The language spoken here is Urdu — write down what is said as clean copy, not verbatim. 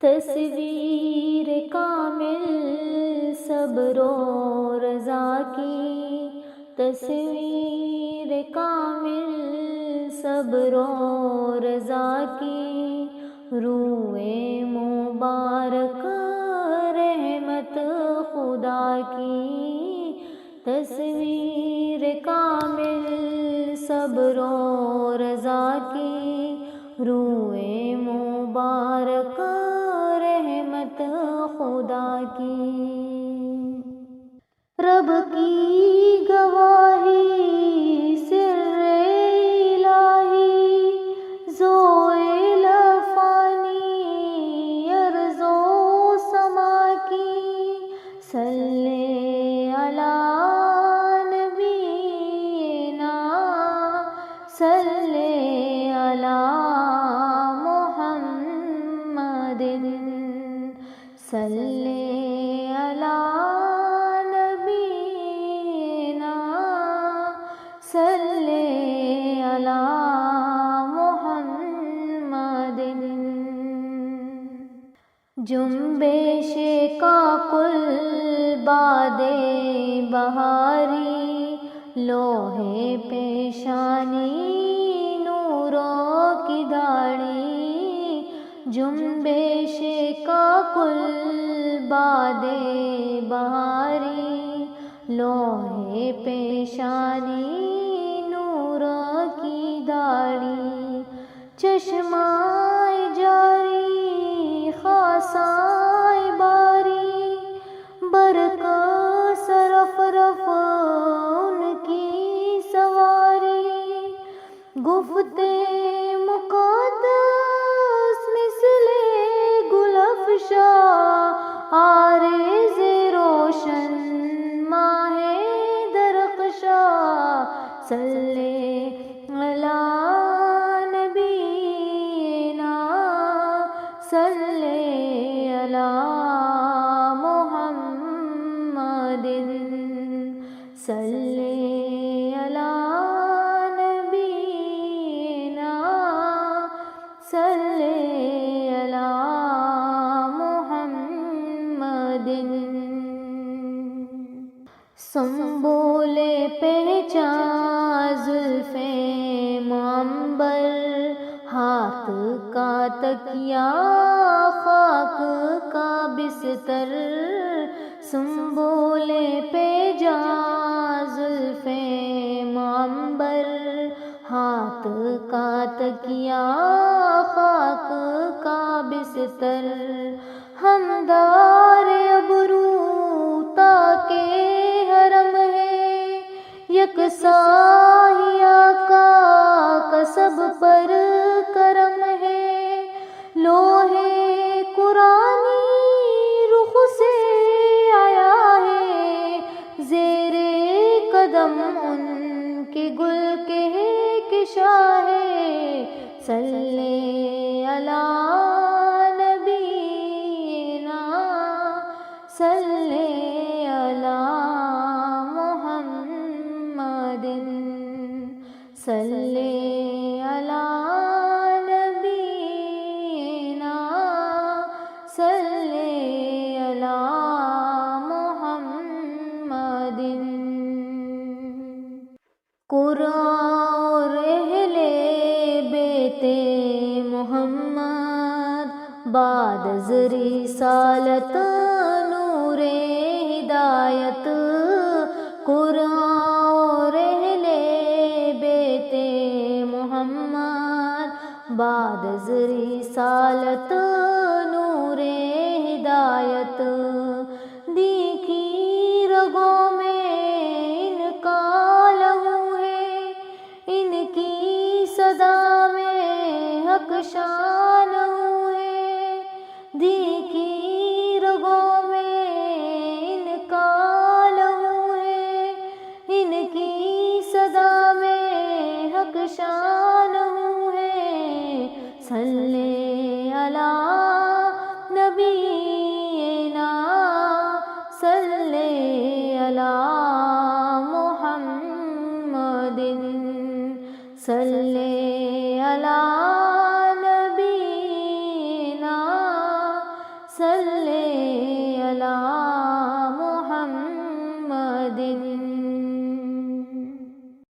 تصویر کامل صبر و رضا کی، تصویر کامل صبر و رضا کی، روئے مبارک رحمت خدا کی، تصویر کامل صبر و رضا کی، روئے مبارک رحمت خدا کی، رب کی گواہی سر الہی ذوئے لفانی ارض و سما کی، صلی علی نبینا صلی علی محمد صلی علی نبینا صلی علی محمد، جنبش کا کل باد بہاری لوح پیشانی نوروں کی داڑھی، جنبش کا کل باد بہاری لوح پیشانی نوروں کی داڑھی، چشمائے جاری خاصائے باری برق سرف رف ان کی سواری، گفتے مقدس مثل گل افشا عارض روشن ماہ درخشا، صلی علی نبینا صلی علی محمد صلی علی نبینا صلی علی محمد، سنبل پہچان زلف معمبر ہاتھ کا تکیہ خاک کا بستر، سنبل پہچان زلف معمبر ہاتھ کا تکیہ خاک کا بستر، ہمدار ابرو تاکہ حرم ہے یکساں ہی آقا کا سب پر کرم ہے، لوح قرآنی رخ سے آیا ہے زیر قدم ان کے گل کہکشا ہے، صلی علی نبینا صلی علی محمد صلی علی نبینا صلی علی محمد، قرآن اہل بیت محمد بعد از رسالت نور ہدایت، قرآن اہل بیت محمد بعد از رسالت نور ہدایت، دیکھی رگوں میں ان کا لہو ہے، ان کی صدا میں حق شان ہے، دیکھی رگوں میں ان کا لہو ہے، ان کی صدا میں حق شان ہے، صلی علی صلی علی محمد